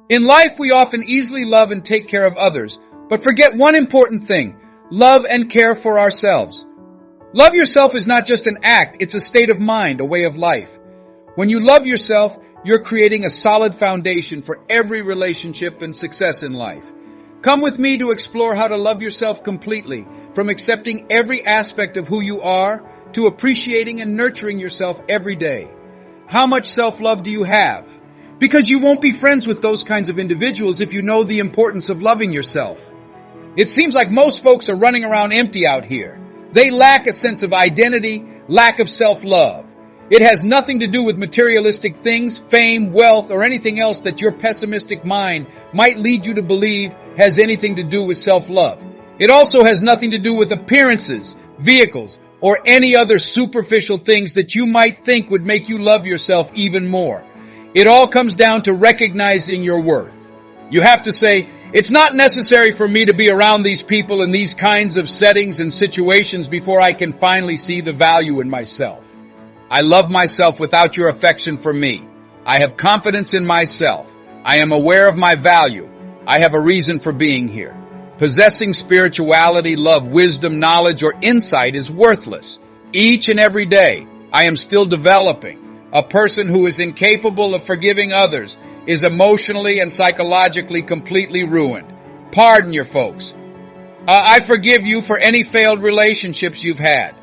In life, we often easily love and take care of others, but forget one important thing: love and care for ourselves. Love yourself is not just an act, it's a state of mind, a way of life. When you love yourself, you're creating a solid foundation for every relationship and success in life. Come with me to explore how to love yourself completely, from accepting every aspect of who you are to appreciating and nurturing yourself every day. How much self-love do you have? Because you won't be friends with those kinds of individuals if you know the importance of loving yourself. It seems like most folks are running around empty out here. They lack a sense of identity, lack of self-love. It has nothing to do with materialistic things, fame, wealth, or anything else that your pessimistic mind might lead you to believe has anything to do with self-love. It also has nothing to do with appearances, vehicles, or any other superficial things that you might think would make you love yourself even more. It all comes down to recognizing your worth. You have to say, it's not necessary for me to be around these people in these kinds of settings and situations before I can finally see the value in myself. I love myself without your affection for me. I have confidence in myself. I am aware of my value. I have a reason for being here. Possessing spirituality, love, wisdom, knowledge, or insight is worthless. Each and every day, I am still developing. A person who is incapable of forgiving others is emotionally and psychologically completely ruined. Pardon your folks. I forgive you for any failed relationships you've had.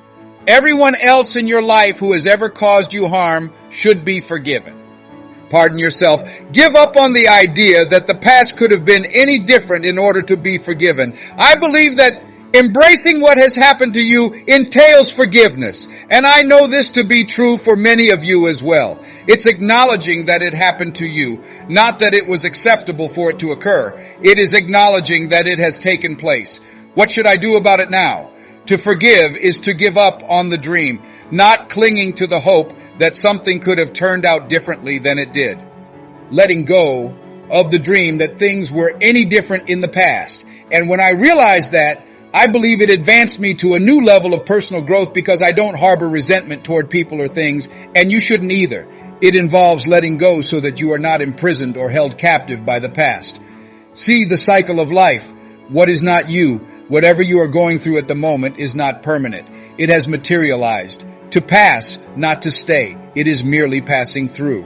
Everyone else in your life who has ever caused you harm should be forgiven. Pardon yourself. Give up on the idea that the past could have been any different in order to be forgiven. I believe that embracing what has happened to you entails forgiveness, and I know this to be true for many of you as well. It's acknowledging that it happened to you, not that it was acceptable for it to occur. It is acknowledging that it has taken place. What should I do about it now? To forgive is to give up on the dream, not clinging to the hope that something could have turned out differently than it did. Letting go of the dream that things were any different in the past. And when I realized that, I believe it advanced me to a new level of personal growth because I don't harbor resentment toward people or things, and you shouldn't either. It involves letting go so that you are not imprisoned or held captive by the past. See the cycle of life. What is not you, whatever you are going through at the moment, is not permanent. It has materialized. To pass, not to stay. It is merely passing through.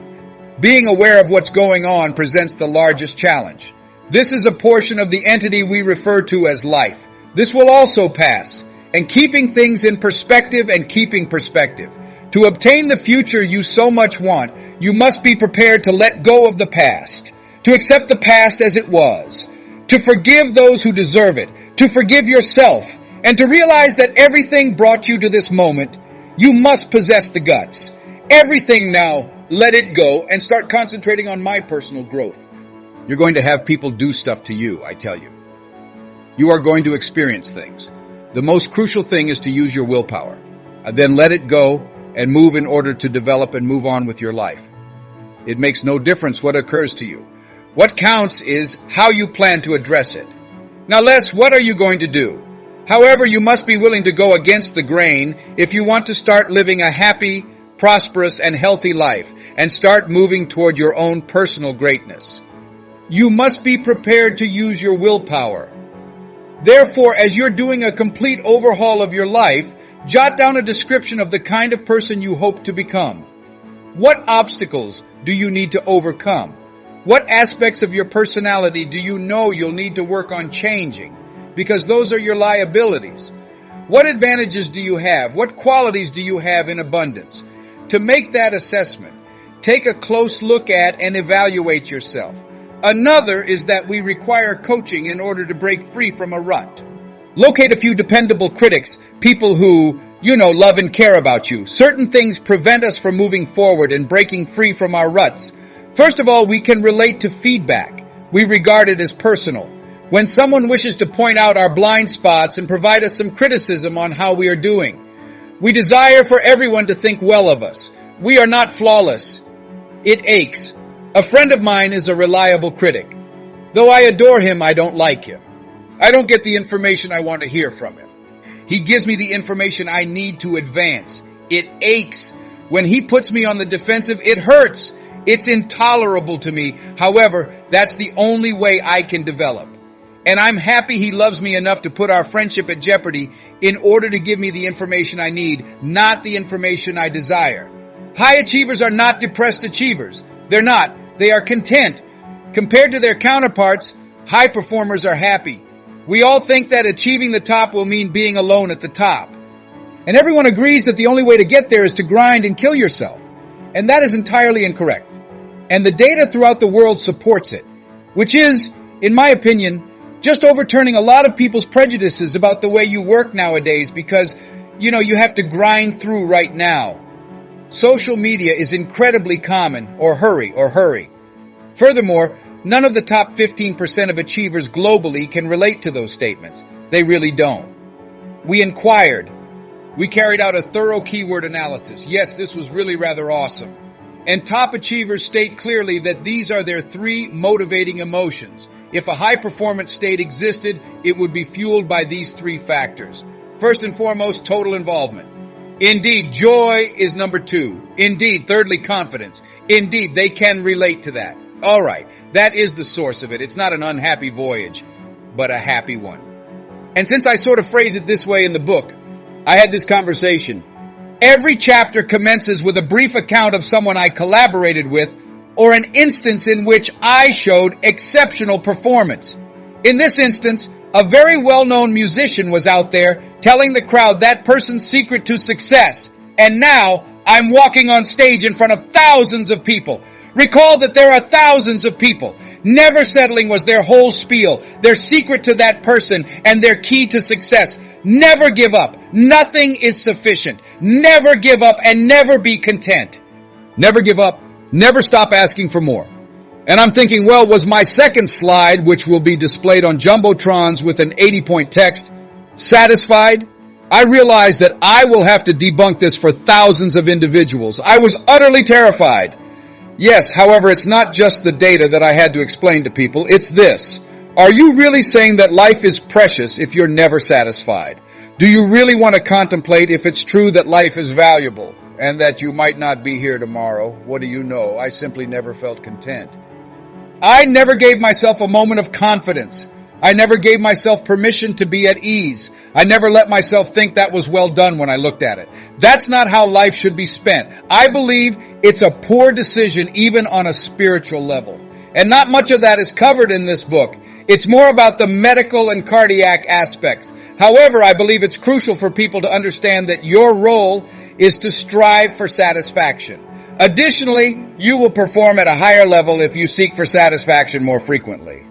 Being aware of what's going on presents the largest challenge. This is a portion of the entity we refer to as life. This will also pass. And keeping things in perspective and keeping perspective. To obtain the future you so much want, you must be prepared to let go of the past. To accept the past as it was. To forgive those who deserve it. To forgive yourself. And to realize that everything brought you to this moment. You must possess the guts. Everything now, let it go and start concentrating on my personal growth. You're going to have people do stuff to you, I tell you. You are going to experience things. The most crucial thing is to use your willpower. Then let it go and move in order to develop and move on with your life. It makes no difference what occurs to you. What counts is how you plan to address it. Now, Les, what are you going to do? However, you must be willing to go against the grain if you want to start living a happy, prosperous, and healthy life and start moving toward your own personal greatness. You must be prepared to use your willpower. Therefore, as you're doing a complete overhaul of your life, jot down a description of the kind of person you hope to become. What obstacles do you need to overcome? What aspects of your personality do you know you'll need to work on changing? Because those are your liabilities. What advantages do you have? What qualities do you have in abundance? To make that assessment, take a close look at and evaluate yourself. Another is that we require coaching in order to break free from a rut. Locate a few dependable critics, people who, love and care about you. Certain things prevent us from moving forward and breaking free from our ruts. First of all, we can relate to feedback. We regard it as personal. When someone wishes to point out our blind spots and provide us some criticism on how we are doing. We desire for everyone to think well of us. We are not flawless. It aches. A friend of mine is a reliable critic. Though I adore him, I don't like him. I don't get the information I want to hear from him. He gives me the information I need to advance. It aches. When he puts me on the defensive, it hurts. It's intolerable to me. However, That's the only way I can develop. And I'm happy he loves me enough to put our friendship at jeopardy in order to give me the information I need, not the information I desire. High achievers are not depressed achievers. They're not. They are content. Compared to their counterparts, high performers are happy. We all think that achieving the top will mean being alone at the top. And everyone agrees that the only way to get there is to grind and kill yourself. And that is entirely incorrect. And the data throughout the world supports it, which is, in my opinion, just overturning a lot of people's prejudices about the way you work nowadays because, you have to grind through right now. Social media is incredibly common, or hurry. Furthermore, none of the top 15% of achievers globally can relate to those statements. They really don't. We inquired. We carried out a thorough keyword analysis. Yes, this was really rather awesome. And top achievers state clearly that these are their 3 motivating emotions. If a high performance state existed, it would be fueled by these 3 factors. First and foremost, total involvement. Indeed, joy is number 2. Indeed, thirdly, confidence. Indeed, they can relate to that. All right, that is the source of it. It's not an unhappy voyage, but a happy one. And since I sort of phrase it this way in the book, I had this conversation. Every chapter commences with a brief account of someone I collaborated with or an instance in which I showed exceptional performance. In this instance, a very well-known musician was out there telling the crowd that person's secret to success. And now I'm walking on stage in front of thousands of people. Recall that there are thousands of people. Never settling was their whole spiel, their secret to that person, and their key to success. Never give up. Nothing is sufficient. Never give up and never be content. Never give up. Never stop asking for more. And I'm thinking, well, was my second slide, which will be displayed on Jumbotrons with an 80-point text, satisfied? I realized that I will have to debunk this for thousands of individuals. I was utterly terrified. Yes, however, it's not just the data that I had to explain to people. It's this. Are you really saying that life is precious if you're never satisfied? Do you really want to contemplate if it's true that life is valuable and that you might not be here tomorrow? What do you know? I simply never felt content. I never gave myself a moment of confidence. I never gave myself permission to be at ease. I never let myself think that was well done when I looked at it. That's not how life should be spent. I believe it's a poor decision even on a spiritual level. And not much of that is covered in this book. It's more about the medical and cardiac aspects. However, I believe it's crucial for people to understand that your role is to strive for satisfaction. Additionally, you will perform at a higher level if you seek for satisfaction more frequently.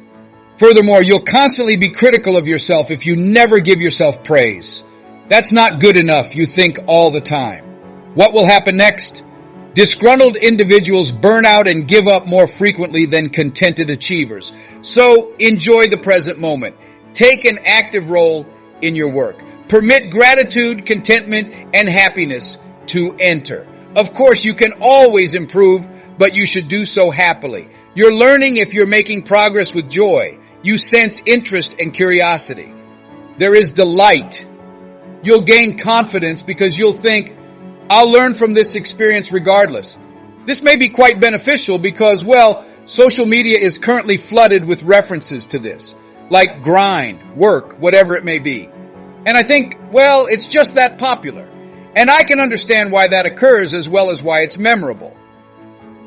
Furthermore, you'll constantly be critical of yourself if you never give yourself praise. That's not good enough, you think all the time. What will happen next? Disgruntled individuals burn out and give up more frequently than contented achievers. So enjoy the present moment. Take an active role in your work. Permit gratitude, contentment, and happiness to enter. Of course, you can always improve, but you should do so happily. You're learning if you're making progress with joy. You sense interest and curiosity. There is delight. You'll gain confidence because you'll think, I'll learn from this experience regardless. This may be quite beneficial because, well, social media is currently flooded with references to this, like grind, work, whatever it may be. And I think, well, it's just that popular. And I can understand why that occurs as well as why it's memorable.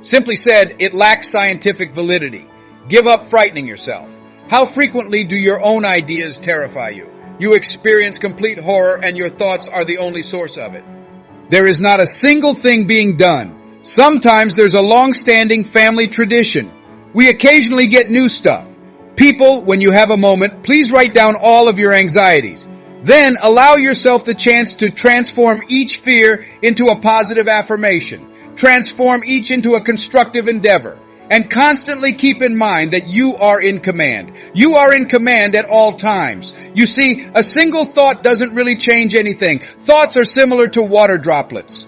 Simply said, it lacks scientific validity. Give up frightening yourself. How frequently do your own ideas terrify you? You experience complete horror and your thoughts are the only source of it. There is not a single thing being done. Sometimes there's a long-standing family tradition. We occasionally get new stuff. People, when you have a moment, please write down all of your anxieties. Then allow yourself the chance to transform each fear into a positive affirmation. Transform each into a constructive endeavor. And constantly keep in mind that you are in command. You are in command at all times. You see, a single thought doesn't really change anything. Thoughts are similar to water droplets.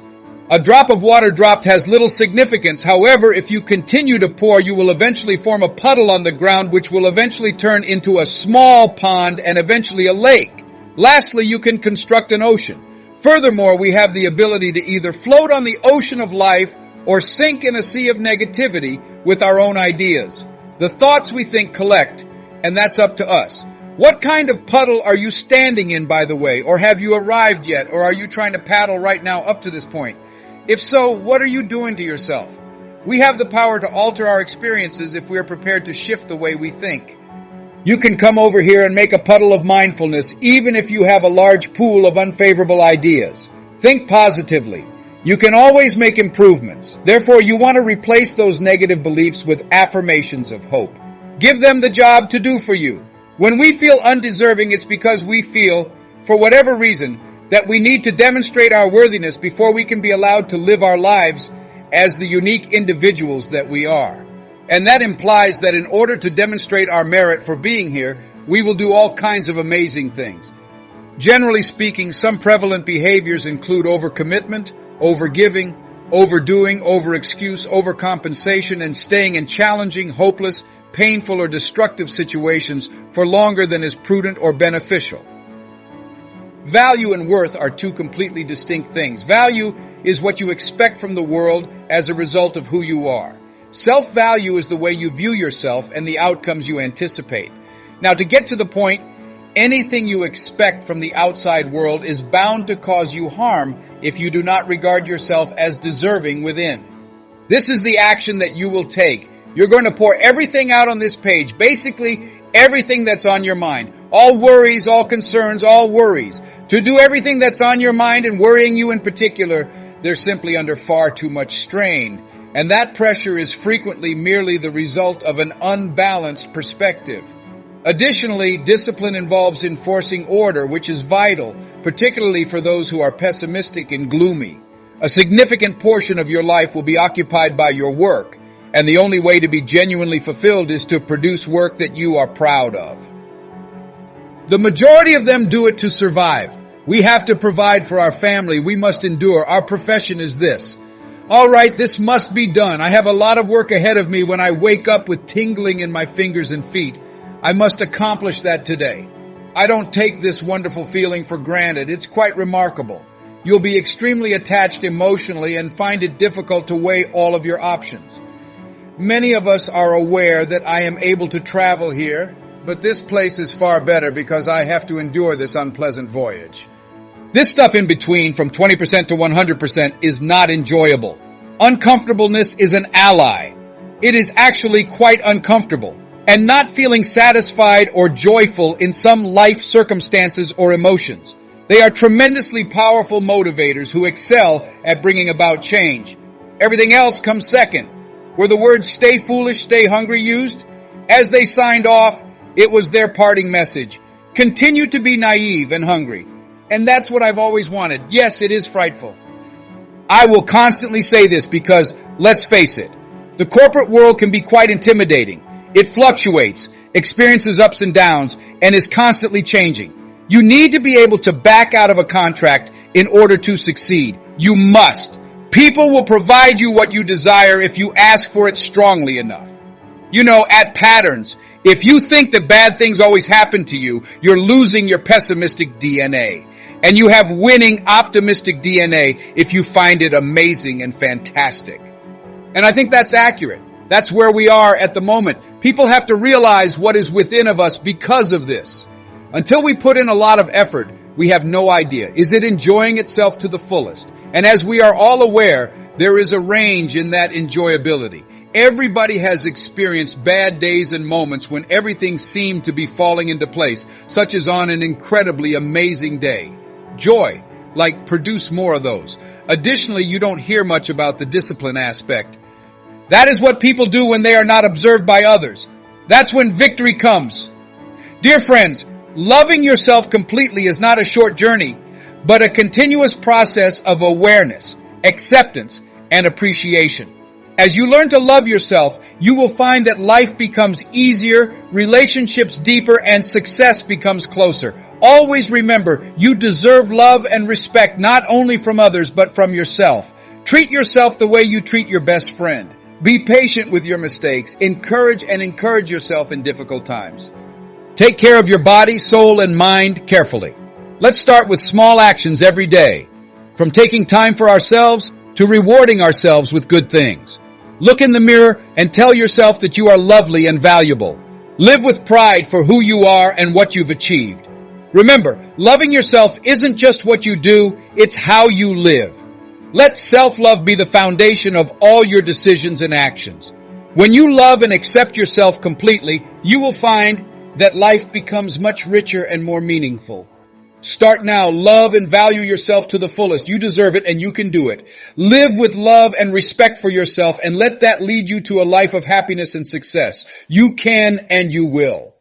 A drop of water dropped has little significance. However, if you continue to pour, you will eventually form a puddle on the ground, which will eventually turn into a small pond and eventually a lake. Lastly, you can construct an ocean. Furthermore, we have the ability to either float on the ocean of life or sink in a sea of negativity with our own ideas. The thoughts we think collect, and that's up to us. What kind of puddle are you standing in, by the way? Or have you arrived yet? Or are you trying to paddle right now up to this point? If so, what are you doing to yourself? We have the power to alter our experiences if we are prepared to shift the way we think. You can come over here and make a puddle of mindfulness even if you have a large pool of unfavorable ideas. Think positively. You can always make improvements. Therefore, you want to replace those negative beliefs with affirmations of hope. Give them the job to do for you. When we feel undeserving, it's because we feel, for whatever reason, that we need to demonstrate our worthiness before we can be allowed to live our lives as the unique individuals that we are. And that implies that in order to demonstrate our merit for being here, we will do all kinds of amazing things. Generally speaking, some prevalent behaviors include overcommitment, overgiving, overdoing, overexcuse, overcompensation, and staying in challenging, hopeless, painful, or destructive situations for longer than is prudent or beneficial. Value and worth are two completely distinct things. Value is what you expect from the world as a result of who you are. Self-value is the way you view yourself and the outcomes you anticipate. Now, to get to the point, anything you expect from the outside world is bound to cause you harm if you do not regard yourself as deserving within. This is the action that you will take. You're going to pour everything out on this page, basically everything that's on your mind. All worries, all concerns, all worries. To do everything that's on your mind and worrying you in particular, they're simply under far too much strain. And that pressure is frequently merely the result of an unbalanced perspective. Additionally, discipline involves enforcing order, which is vital, particularly for those who are pessimistic and gloomy. A significant portion of your life will be occupied by your work, and the only way to be genuinely fulfilled is to produce work that you are proud of. The majority of them do it to survive. We have to provide for our family. We must endure. Our profession is this. All right, this must be done. I have a lot of work ahead of me when I wake up with tingling in my fingers and feet. I must accomplish that today. I don't take this wonderful feeling for granted. It's quite remarkable. You'll be extremely attached emotionally and find it difficult to weigh all of your options. Many of us are aware that I am able to travel here, but this place is far better because I have to endure this unpleasant voyage. This stuff in between, from 20% to 100%, is not enjoyable. Uncomfortableness is an ally. It is actually quite uncomfortable. And not feeling satisfied or joyful in some life circumstances or emotions. They are tremendously powerful motivators who excel at bringing about change. Everything else comes second. Were the words "stay foolish, stay hungry" used? As they signed off, it was their parting message. Continue to be naive and hungry. And that's what I've always wanted. Yes, it is frightful. I will constantly say this because, let's face it, the corporate world can be quite intimidating. It fluctuates, experiences ups and downs, and is constantly changing. You need to be able to back out of a contract in order to succeed. You must. People will provide you what you desire if you ask for it strongly enough. You know, at Patterns, if you think that bad things always happen to you, you're losing your pessimistic DNA. And you have winning, optimistic DNA if you find it amazing and fantastic. And I think that's accurate. That's where we are at the moment. People have to realize what is within of us because of this. Until we put in a lot of effort, we have no idea. Is it enjoying itself to the fullest? And as we are all aware, there is a range in that enjoyability. Everybody has experienced bad days and moments when everything seemed to be falling into place, such as on an incredibly amazing day. Joy, like produce more of those. Additionally, you don't hear much about the discipline aspect. That is what people do when they are not observed by others. That's when victory comes. Dear friends, loving yourself completely is not a short journey, but a continuous process of awareness, acceptance, and appreciation. As you learn to love yourself, you will find that life becomes easier, relationships deeper, and success becomes closer. Always remember, you deserve love and respect not only from others, but from yourself. Treat yourself the way you treat your best friend. Be patient with your mistakes. Encourage yourself in difficult times. Take care of your body, soul, and mind carefully. Let's start with small actions every day, from taking time for ourselves to rewarding ourselves with good things. Look in the mirror and tell yourself that you are lovely and valuable. Live with pride for who you are and what you've achieved. Remember, loving yourself isn't just what you do, it's how you live. Let self-love be the foundation of all your decisions and actions. When you love and accept yourself completely, you will find that life becomes much richer and more meaningful. Start now. Love and value yourself to the fullest. You deserve it and you can do it. Live with love and respect for yourself and let that lead you to a life of happiness and success. You can and you will.